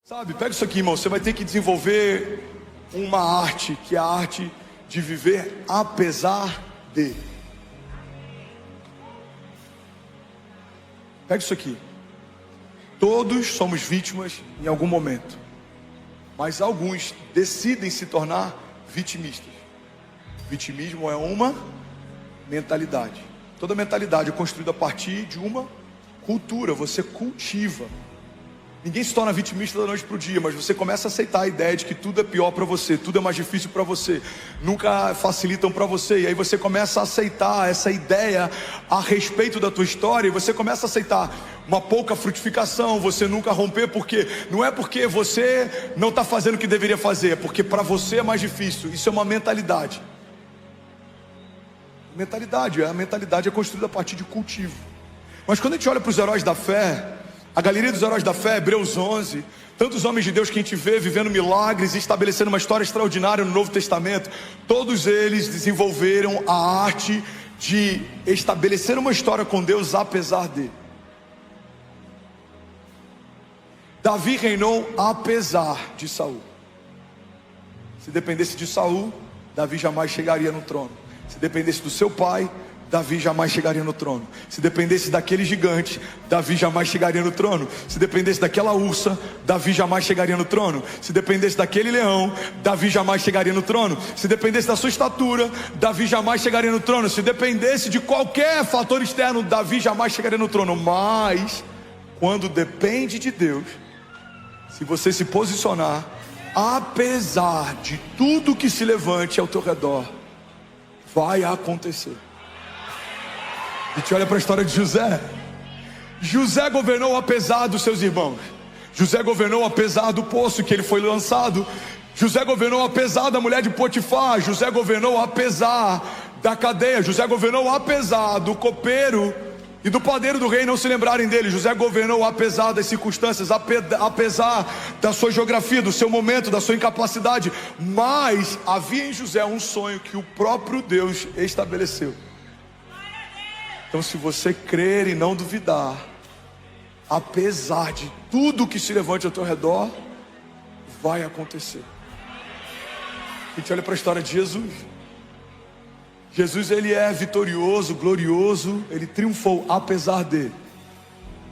Sabe, pega isso aqui, irmão. Você vai ter que desenvolver uma arte, que é a arte de viver apesar de. Pega isso aqui. Todos somos vítimas em algum momento, mas alguns decidem se tornar vitimistas. Vitimismo é uma mentalidade. Toda mentalidade é construída a partir de uma cultura. Você cultiva. Ninguém se torna vitimista da noite para o dia, mas você começa a aceitar a ideia de que tudo é pior para você, tudo é mais difícil para você, nunca facilitam para você, e aí você começa a aceitar essa ideia a respeito da tua história, e você começa a aceitar uma pouca frutificação, você nunca romper, porque não é porque você não está fazendo o que deveria fazer, é porque para você é mais difícil. Isso é uma mentalidade. A mentalidade é construída a partir de cultivo. Mas quando a gente olha para os heróis da fé, a galeria dos heróis da fé, Hebreus 11, tantos homens de Deus que a gente vê vivendo milagres e estabelecendo uma história extraordinária no Novo Testamento, todos eles desenvolveram a arte de estabelecer uma história com Deus apesar de. Davi reinou apesar de Saul. Se dependesse de Saul, Davi jamais chegaria no trono. Se dependesse do seu pai, Davi jamais chegaria no trono. Se dependesse daquele gigante, Davi jamais chegaria no trono. Se dependesse daquela ursa, Davi jamais chegaria no trono. Se dependesse daquele leão, Davi jamais chegaria no trono. Se dependesse da sua estatura, Davi jamais chegaria no trono. Se dependesse de qualquer fator externo, Davi jamais chegaria no trono. Mas quando depende de Deus, se você se posicionar, apesar de tudo que se levante ao teu redor, vai acontecer. A gente olha para a história de José. José governou apesar dos seus irmãos. José governou apesar do poço que ele foi lançado. José governou apesar da mulher de Potifar. José governou apesar da cadeia. José governou apesar do copeiro e do padeiro do rei não se lembrarem dele. José governou apesar das circunstâncias, apesar da sua geografia, do seu momento, da sua incapacidade. Mas havia em José um sonho que o próprio Deus estabeleceu. Então, se você crer e não duvidar, apesar de tudo que se levante ao teu redor, vai acontecer. A gente olha para a história de Jesus. Jesus, ele é vitorioso, glorioso, ele triunfou apesar de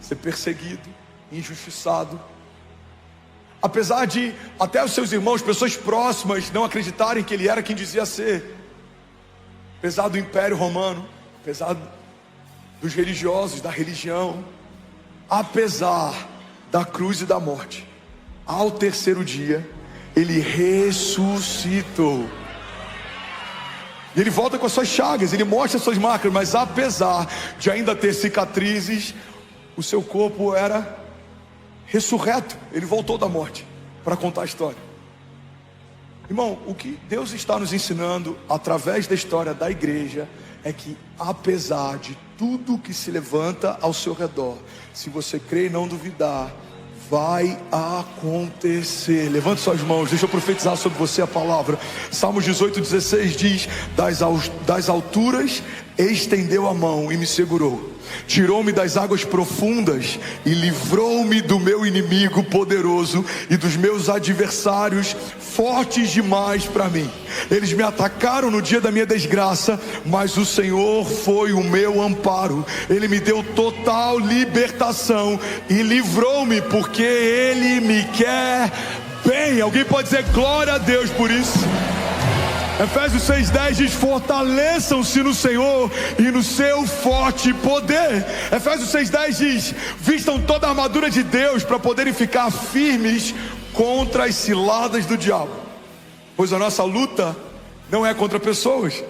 ser perseguido, injustiçado. Apesar de até os seus irmãos, pessoas próximas, não acreditarem que ele era quem dizia ser. Apesar do Império Romano, apesar dos religiosos, da religião, apesar da cruz e da morte, ao terceiro dia, ele ressuscitou. E ele volta com as suas chagas, ele mostra as suas marcas, mas apesar de ainda ter cicatrizes, o seu corpo era ressurreto. Ele voltou da morte para contar a história. Irmão, o que Deus está nos ensinando através da história da igreja é que apesar de tudo que se levanta ao seu redor, se você crer e não duvidar, vai acontecer. Levante suas mãos, deixa eu profetizar sobre você a palavra. Salmos 18:16 diz: das alturas estendeu a mão e me segurou, tirou-me das águas profundas e livrou-me do meu inimigo poderoso e dos meus adversários fortes demais para mim. Eles me atacaram no dia da minha desgraça, mas o Senhor foi o meu amparo. Ele me deu total libertação e livrou-me, porque Ele me quer bem. Alguém pode dizer glória a Deus por isso? Efésios 6:10 diz: fortaleçam-se no Senhor e no seu forte poder. Efésios 6:10 diz: vistam toda a armadura de Deus para poderem ficar firmes contra as ciladas do diabo. Pois a nossa luta não é contra pessoas,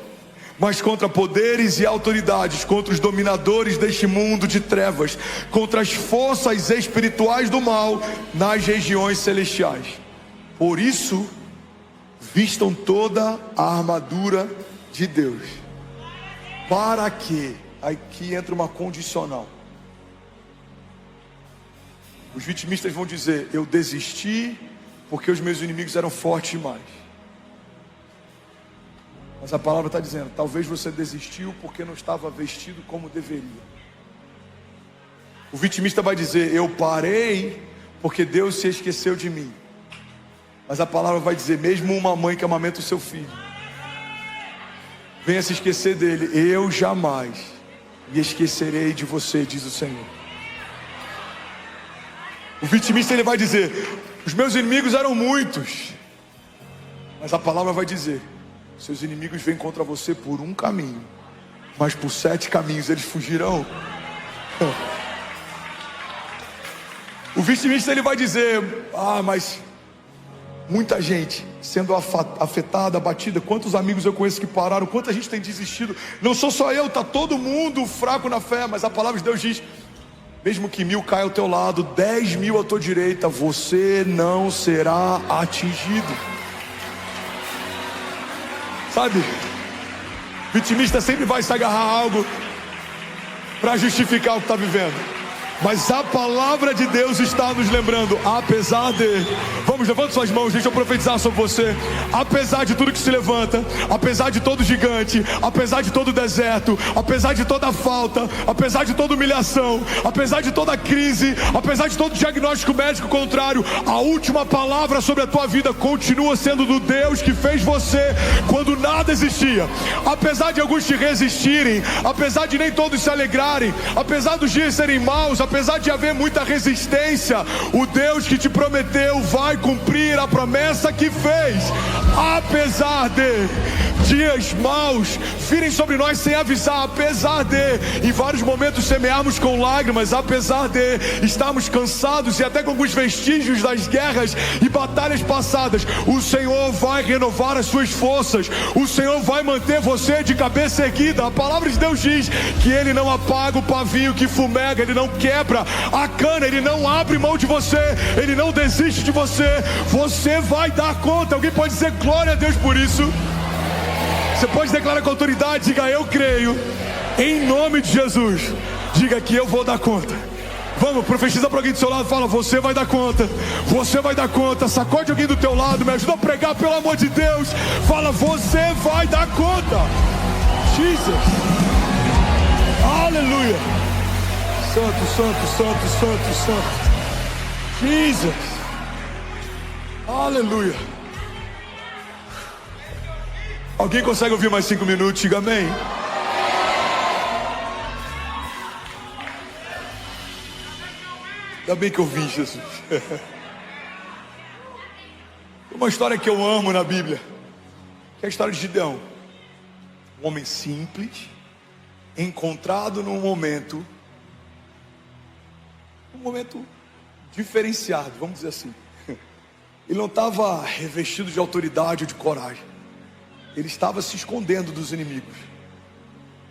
mas contra poderes e autoridades, contra os dominadores deste mundo de trevas, contra as forças espirituais do mal nas regiões celestiais. Por isso, vistam toda a armadura de Deus. Para que? Aqui entra uma condicional. Os vitimistas vão dizer: eu desisti porque os meus inimigos eram fortes demais. Mas a palavra está dizendo: talvez você desistiu porque não estava vestido como deveria. O vitimista vai dizer: eu parei porque Deus se esqueceu de mim. Mas a palavra vai dizer, mesmo uma mãe que amamenta o seu filho, venha se esquecer dele, eu jamais me esquecerei de você, diz o Senhor. O vitimista ele vai dizer, os meus inimigos eram muitos, mas a palavra vai dizer, seus inimigos vêm contra você por um caminho, mas por 7 caminhos eles fugirão. O vitimista ele vai dizer, mas muita gente sendo afetada, abatida. Quantos amigos eu conheço que pararam, quanta gente tem desistido. Não sou só eu, está todo mundo fraco na fé. Mas a palavra de Deus diz, mesmo que 1000 caia ao teu lado, 10.000 à tua direita, você não será atingido. Sabe, vitimista sempre vai se agarrar a algo para justificar o que está vivendo. Mas a palavra de Deus está nos lembrando, apesar de... Vamos, levanta suas mãos, deixa eu profetizar sobre você. Apesar de tudo que se levanta, apesar de todo gigante, apesar de todo deserto, apesar de toda falta, apesar de toda humilhação, apesar de toda crise, apesar de todo diagnóstico médico contrário, a última palavra sobre a tua vida continua sendo do Deus que fez você quando nada existia. Apesar de alguns te resistirem, apesar de nem todos se alegrarem, apesar dos dias serem maus, apesar de haver muita resistência, o Deus que te prometeu vai cumprir a promessa que fez. Apesar de dias maus virem sobre nós sem avisar, apesar de em vários momentos semearmos com lágrimas, apesar de estarmos cansados e até com alguns vestígios das guerras e batalhas passadas, o Senhor vai renovar as suas forças, o Senhor vai manter você de cabeça erguida. A palavra de Deus diz que Ele não apaga o pavio que fumega, Ele não quebra a cana, Ele não abre mão de você, Ele não desiste de você. Você vai dar conta. Alguém pode dizer glória a Deus por isso? Você pode declarar com autoridade, diga eu creio, em nome de Jesus. Diga que eu vou dar conta. Vamos, profetiza para alguém do seu lado, fala, você vai dar conta, você vai dar conta. Sacode alguém do teu lado, me ajuda a pregar, pelo amor de Deus. Fala, você vai dar conta. Jesus, aleluia. Santo, santo, santo, santo, santo. Jesus, aleluia. Alguém consegue ouvir mais 5 minutos? Diga amém. Ainda bem que eu vi, Jesus. Uma história que eu amo na Bíblia, que é a história de Gideão. Um homem simples, encontrado num momento diferenciado, vamos dizer assim. Ele não estava revestido de autoridade ou de coragem. Ele estava se escondendo dos inimigos.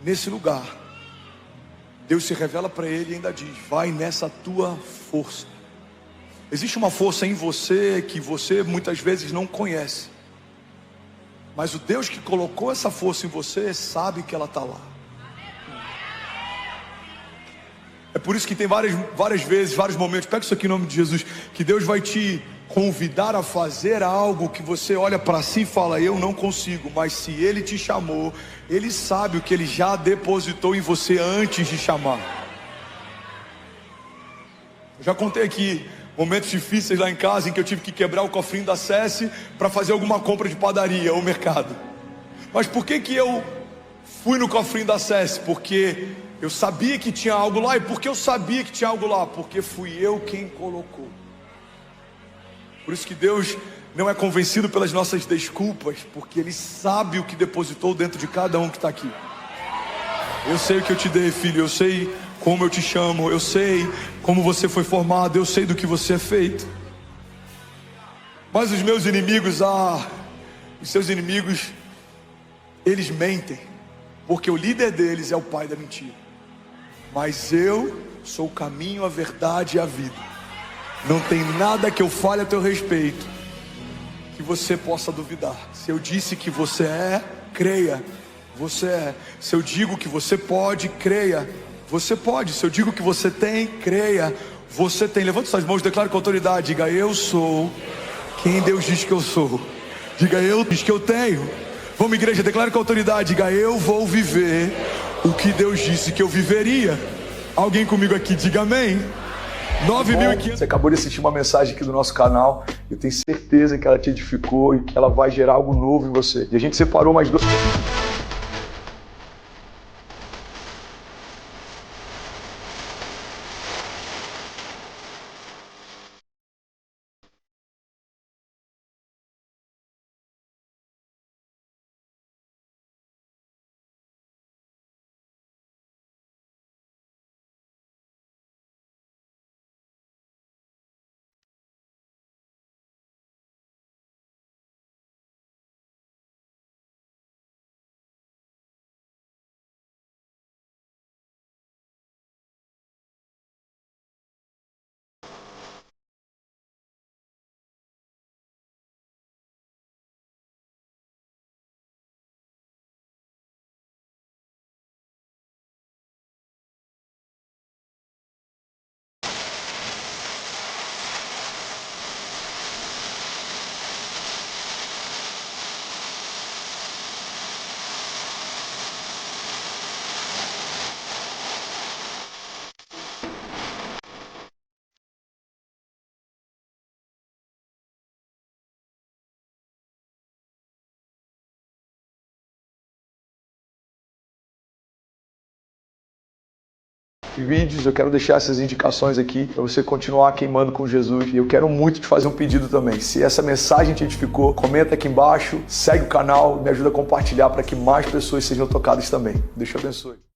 Nesse lugar, Deus se revela para ele e ainda diz, vai nessa tua força. Existe uma força em você que você muitas vezes não conhece, mas o Deus que colocou essa força em você sabe que ela está lá. É por isso que tem várias vezes, vários momentos, pega isso aqui em nome de Jesus, que Deus vai te convidar a fazer algo que você olha para si e fala, eu não consigo. Mas se Ele te chamou, Ele sabe o que Ele já depositou em você antes de chamar. Eu já contei aqui momentos difíceis lá em casa, em que eu tive que quebrar o cofrinho da SESI para fazer alguma compra de padaria ou mercado. Mas por que eu fui no cofrinho da SESI? Porque eu sabia que tinha algo lá. E por que eu sabia que tinha algo lá? Porque fui eu quem colocou. Por isso que Deus não é convencido pelas nossas desculpas, porque Ele sabe o que depositou dentro de cada um que está aqui. Eu sei o que eu te dei, filho, eu sei como eu te chamo, eu sei como você foi formado, eu sei do que você é feito. Mas os meus inimigos, os seus inimigos, eles mentem, porque o líder deles é o pai da mentira. Mas eu sou o caminho, a verdade e a vida. Não tem nada que eu fale a teu respeito que você possa duvidar. Se eu disse que você é, creia, você é. Se eu digo que você pode, creia, você pode. Se eu digo que você tem, creia, você tem. Levante suas mãos, declare com autoridade, diga eu sou quem Deus diz que eu sou. Diga eu diz que eu tenho. Vamos, igreja, declare com autoridade, diga eu vou viver o que Deus disse que eu viveria. Alguém comigo aqui, diga amém. 9.500. Você acabou de assistir uma mensagem aqui do nosso canal. Eu tenho certeza que ela te edificou e que ela vai gerar algo novo em você. E a gente separou mais dois. Vídeos, eu quero deixar essas indicações aqui para você continuar queimando com Jesus. E eu quero muito te fazer um pedido também. Se essa mensagem te edificou, comenta aqui embaixo, segue o canal, me ajuda a compartilhar para que mais pessoas sejam tocadas também. Deus te abençoe.